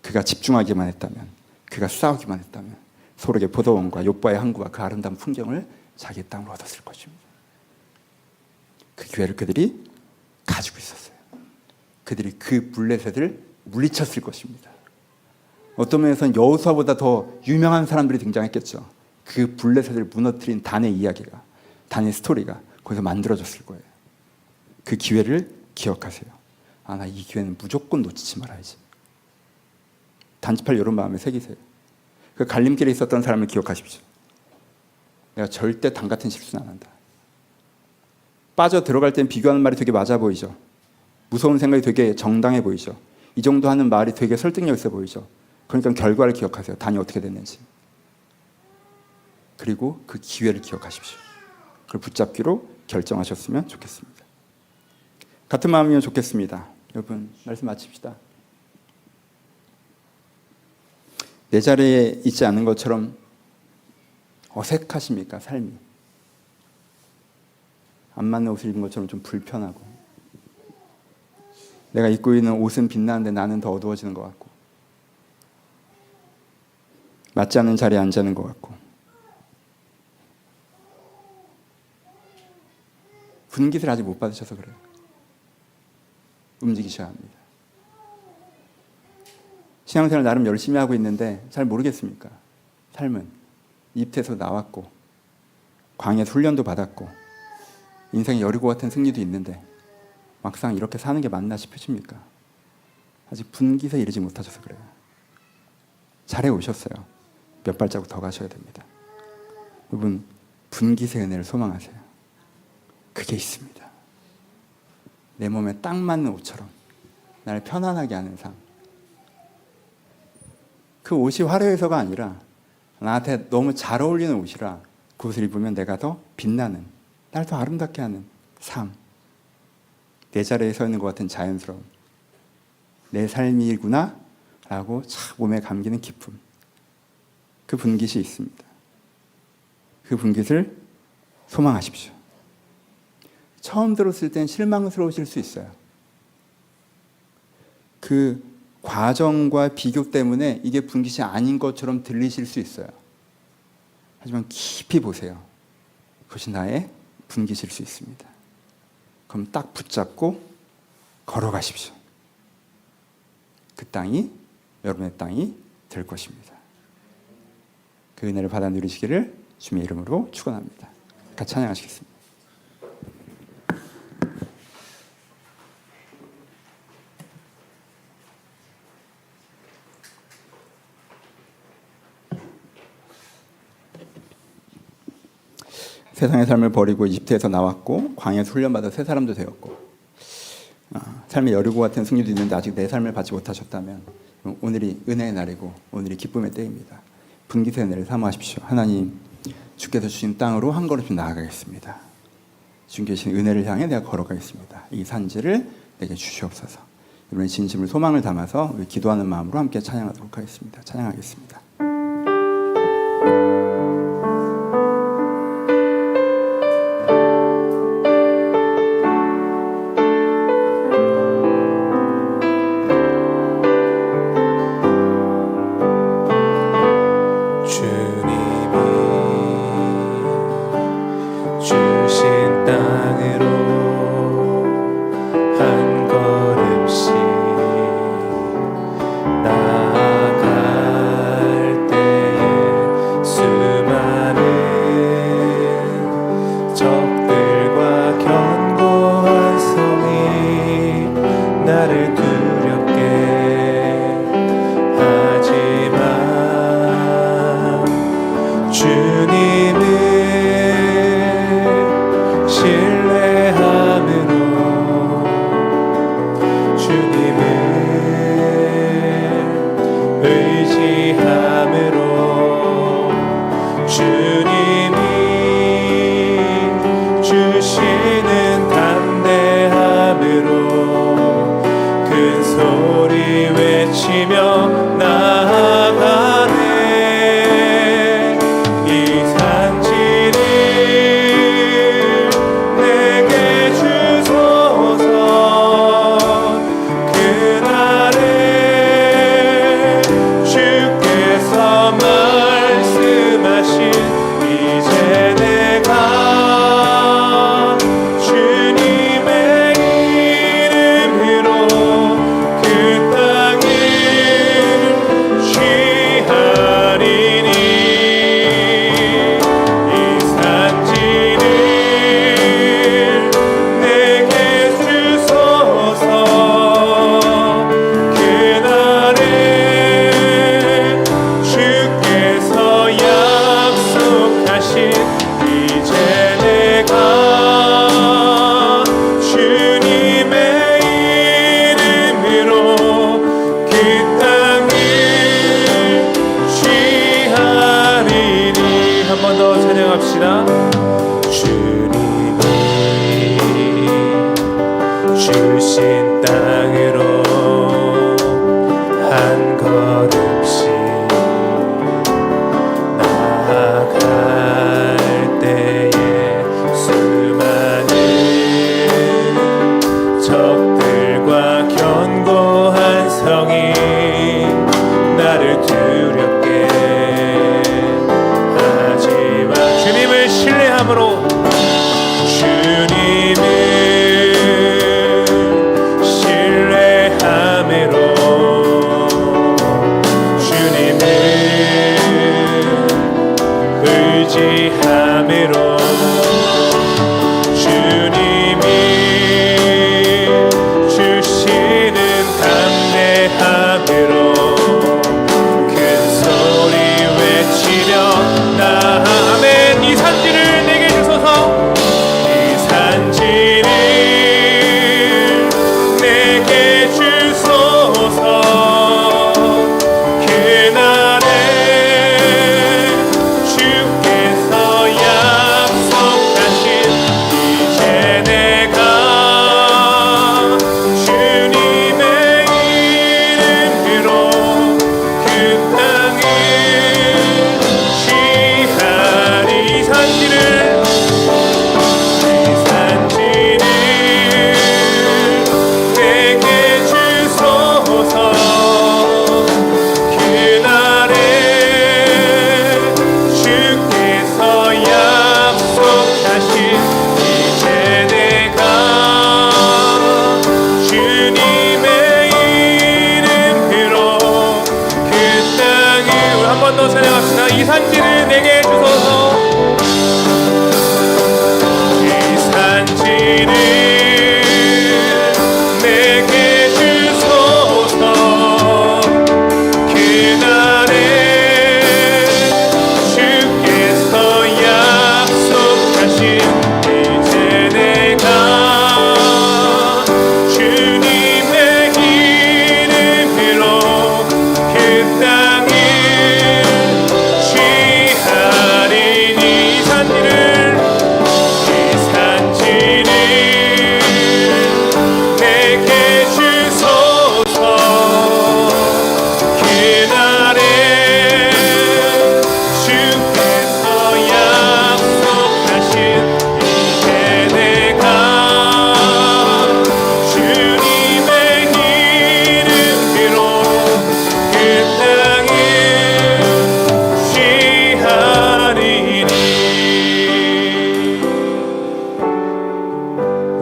그가 집중하기만 했다면 그가 싸우기만 했다면 소록의 포도원과 욥바의 항구와 그 아름다운 풍경을 자기의 땅으로 얻었을 것입니다. 그 기회를 그들이 가지고 있었어요. 그들이 그 블레셋을 물리쳤을 것입니다. 어떤 면에서는 여호수아보다 더 유명한 사람들이 등장했겠죠. 그 블레셋을 무너뜨린 단의 이야기가, 단의 스토리가 거기서 만들어졌을 거예요. 그 기회를 기억하세요. 나 이 기회는 무조건 놓치지 말아야지. 단지파를 이런 마음에 새기세요. 그 갈림길에 있었던 사람을 기억하십시오. 내가 절대 단 같은 실수는 안 한다. 빠져 들어갈 땐 비교하는 말이 되게 맞아 보이죠. 무서운 생각이 되게 정당해 보이죠. 이 정도 하는 말이 되게 설득력 있어 보이죠. 그러니까 결과를 기억하세요. 단이 어떻게 됐는지. 그리고 그 기회를 기억하십시오. 그걸 붙잡기로 결정하셨으면 좋겠습니다. 같은 마음이면 좋겠습니다. 여러분 말씀 마칩시다. 내 자리에 있지 않은 것처럼 어색하십니까? 삶이 안 맞는 옷을 입은 것처럼 좀 불편하고, 내가 입고 있는 옷은 빛나는데 나는 더 어두워지는 것 같고, 맞지 않는 자리에 앉아 있는 것 같고. 분깃을 아직 못 받으셔서 그래요. 움직이셔야 합니다. 신앙생활 나름 열심히 하고 있는데 잘 모르겠습니까? 삶은 이집트에서 나왔고 광야에서 훈련도 받았고 인생의 여리고 같은 승리도 있는데 막상 이렇게 사는 게 맞나 싶으십니까? 아직 분깃에 이르지 못하셔서 그래요. 잘해 오셨어요. 몇 발자국 더 가셔야 됩니다. 여러분, 분깃의 은혜를 소망하세요. 그게 있습니다. 내 몸에 딱 맞는 옷처럼 나를 편안하게 하는 삶. 그 옷이 화려해서가 아니라 나한테 너무 잘 어울리는 옷이라 그 옷을 입으면 내가 더 빛나는, 날 더 아름답게 하는 삶. 내 자리에 서 있는 것 같은 자연스러움. 내 삶이구나 라고 착 몸에 감기는 기쁨. 그 분깃이 있습니다. 그 분깃을 소망하십시오. 처음 들었을 땐 실망스러우실 수 있어요. 그 과정과 비교 때문에 이게 분깃이 아닌 것처럼 들리실 수 있어요. 하지만 깊이 보세요. 그것이 나의 분깃일 수 있습니다. 그럼 딱 붙잡고 걸어가십시오. 그 땅이 여러분의 땅이 될 것입니다. 그 은혜를 받아 누리시기를 주님의 이름으로 축원합니다. 같이 찬양하시겠습니다. 세상의 삶을 버리고 이집트에서 나왔고 광야에서 훈련받아 새 사람도 되었고, 삶의 여리고 같은 승리도 있는데 아직 내 삶을 받지 못하셨다면 오늘이 은혜의 날이고 오늘이 기쁨의 때입니다. 분깃의 은혜를 사모하십시오. 하나님, 주께서 주신 땅으로 한 걸음씩 나아가겠습니다. 주께 주신 은혜를 향해 내가 걸어가겠습니다. 이 산지를 내게 주시옵소서. 이번에 진심을 소망을 담아서 우리 기도하는 마음으로 함께 찬양하도록 하겠습니다. 찬양하겠습니다. 주님을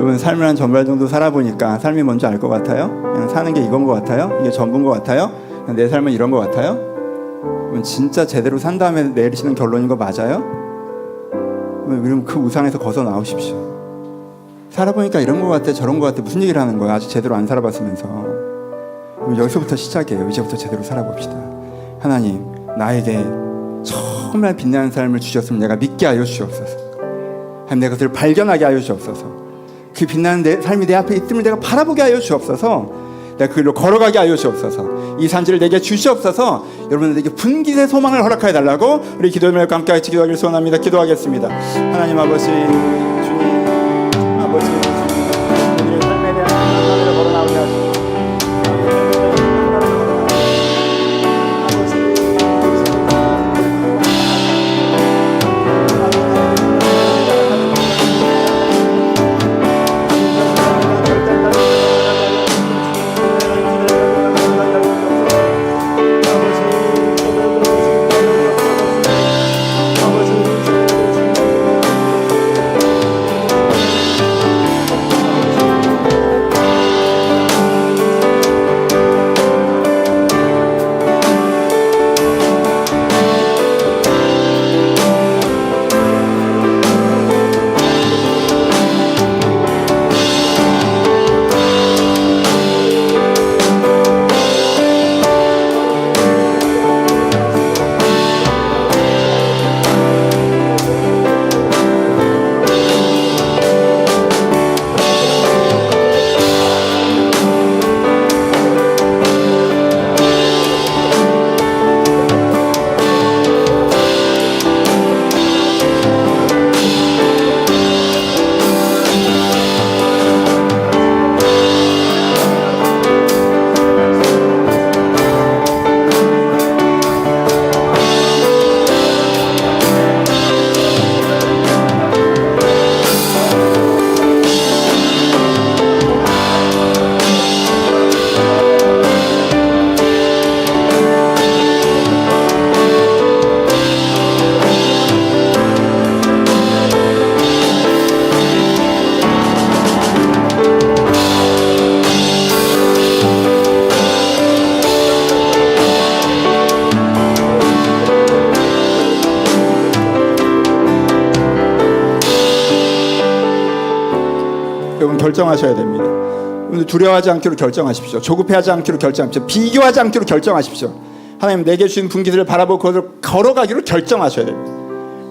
여러분 삶을 한 전발 정도 살아보니까 삶이 뭔지 알 것 같아요? 그냥 사는 게 이건 것 같아요? 이게 전부인 것 같아요? 그냥 내 삶은 이런 것 같아요? 진짜 제대로 산 다음에 내리시는 결론인 거 맞아요? 그럼 그 우상에서 벗어 나오십시오. 살아보니까 이런 것 같아 저런 것 같아 무슨 얘기를 하는 거야? 아직 제대로 안 살아봤으면서. 여기서부터 시작이에요. 이제부터 제대로 살아봅시다. 하나님 나에게 정말 빛나는 삶을 주셨으면 내가 믿게 하여 주옵소서. 하나님 내 것을 발견하게 하여 주옵소서. 그 빛나는 내 삶이 내 앞에 있음을 내가 바라보게 하여 주옵소서. 내가 그 길로 걸어가게 하여 주옵소서. 이 산지를 내게 주시옵소서. 여러분들에게 분깃의 소망을 허락하여 달라고 우리 기도를 함께 같이 기도하기를 소원합니다. 기도하겠습니다. 하나님 아버지 주님 아버지 우리의 삶에 대한 빛나는 걸어나오게 하시옵소서. 여러분 결정하셔야 됩니다. 두려워하지 않기로 결정하십시오. 조급해하지 않기로 결정하십시오. 비교하지 않기로 결정하십시오. 하나님 내게 주신 분깃을 바라보고 그것을 걸어가기로 결정하셔야 됩니다.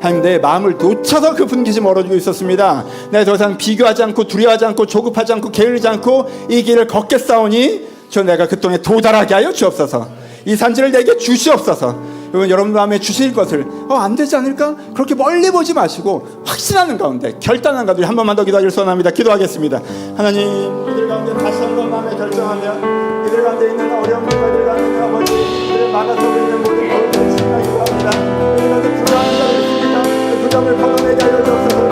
하나님 내 마음을 놓쳐서 그 분깃이 멀어지고 있었습니다. 내가 더 이상 비교하지 않고 두려워하지 않고 조급하지 않고 게으르지 않고 이 길을 걷겠사오니 저 내가 그 땅에 도달하게 하여 주옵소서. 이 산지를 내게 주시옵소서. 여러분 마음에 주실 것을 안 되지 않을까? 그렇게 멀리 보지 마시고 확신하는 가운데 결단하는 가운데 한 번만 더 기도하기를 소원합니다. 기도하겠습니다. 하나님 이들 가운데 다시 한 번 마음에 결정하며 이들 가운데 있는 어려움과 이들 가운데 아버지 이들을 막아서고 있는 모든 것을 신나게 구합니다. 이들 가운데 부정하는 자들 있습니까? 그 부정을 걷어내게 하여 주옵소서.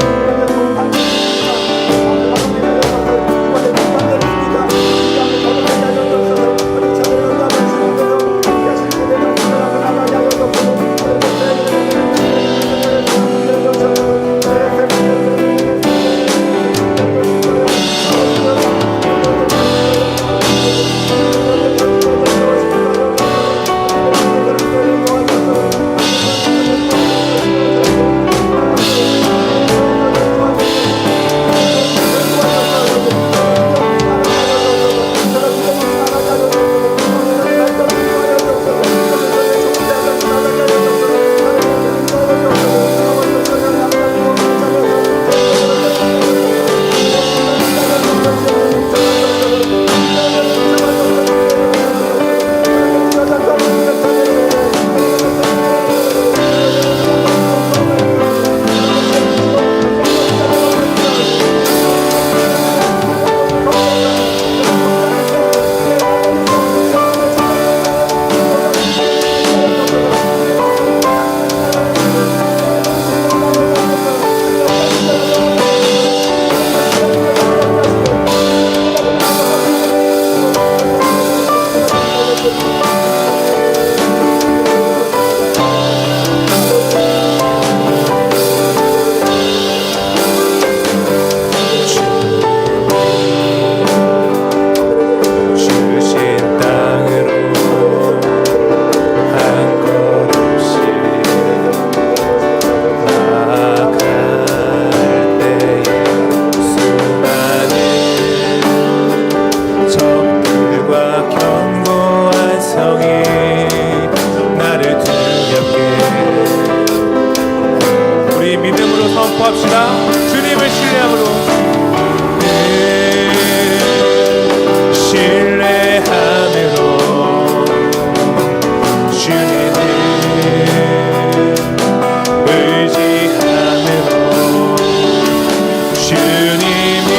주님이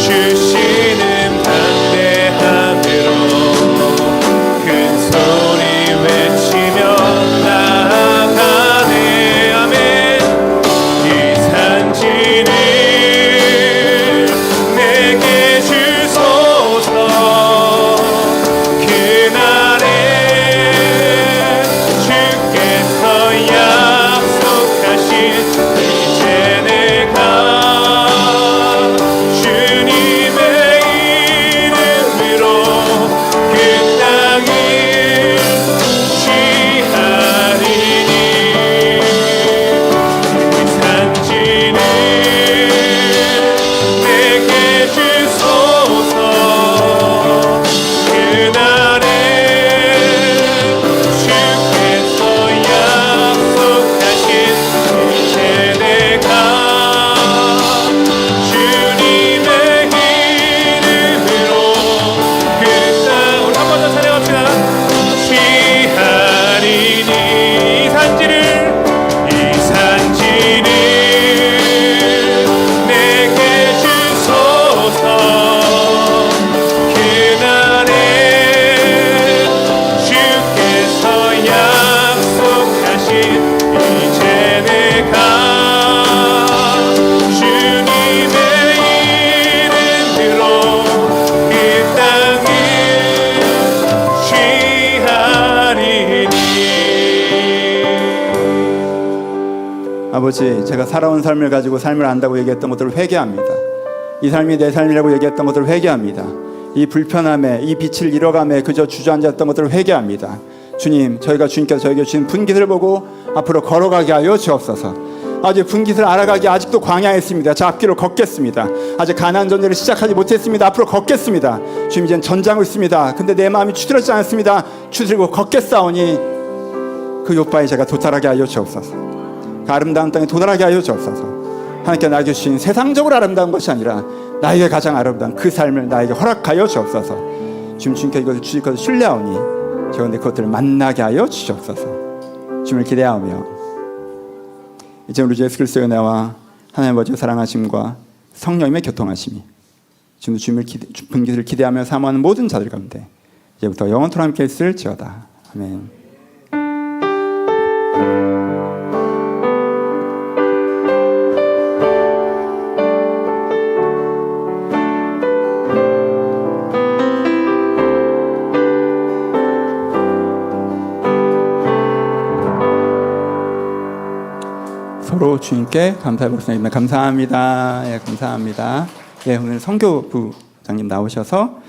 주시는 담대함으로 큰 소리 외치며 나아가네. 아멘. 이 산지를 내게 주소서. 그날에 주께서 약속하신 이제 내가 주님의 이름으로 그 땅을 취하리니 이 산지를 내게 주소서. 그날에 주께서 약속하신 이제 내가 주님의 이름으로 그 땅 우리 한 번 더 찬양합시다. 취하리니 이 산지를 내게 주소서. 그날에 주께서 약속하신 이제 내가 주님의 이름으로 그 땅을 취하리니. 아버지, 제가 살아온 삶을 가지고 삶을 안다고 얘기했던 것들을 회개합니다. 이 삶이 내 삶이라고 얘기했던 것들을 회개합니다. 이 불편함에, 이 빛을 잃어감에 그저 주저앉았던 것들을 회개합니다. 주님, 저희가 주님께서 저에게 주신 분깃을 보고 앞으로 걸어가게 하여 주옵소서. 아직 분깃을 알아가기 아직도 광야에 있습니다. 저 앞길을 걷겠습니다. 아직 가나안 전쟁을 시작하지 못했습니다. 앞으로 걷겠습니다. 주님, 이제는 전장을 있습니다. 근데 내 마음이 추스럽지 않습니다. 추스리고 걷겠사오니 그 요바에 제가 도달하게 하여 주옵소서. 그 아름다운 땅에 도달하게 하여 주옵소서. 하나님께 나에게 주신 세상적으로 아름다운 것이 아니라 나에게 가장 아름다운 그 삶을 나에게 허락하여 주옵소서. 지금 주님께 이것을 주실 것을 신뢰하오니 제가 내 그것들을 만나게 하여 주시옵소서. 주님을 기대하며 이제 우리 주 예수 그리스도의 은혜와 하나님 아버지의 사랑하심과 성령님의 교통하심이 지금 주님을 분깃을 기대하며 사모하는 모든 자들 가운데 이제부터 영원토록 함께 있을지어다. 아멘. 서로 주님께 감사해 보겠습니다. 감사합니다. 예, 감사합니다. 예, 오늘 선교부장님 나오셔서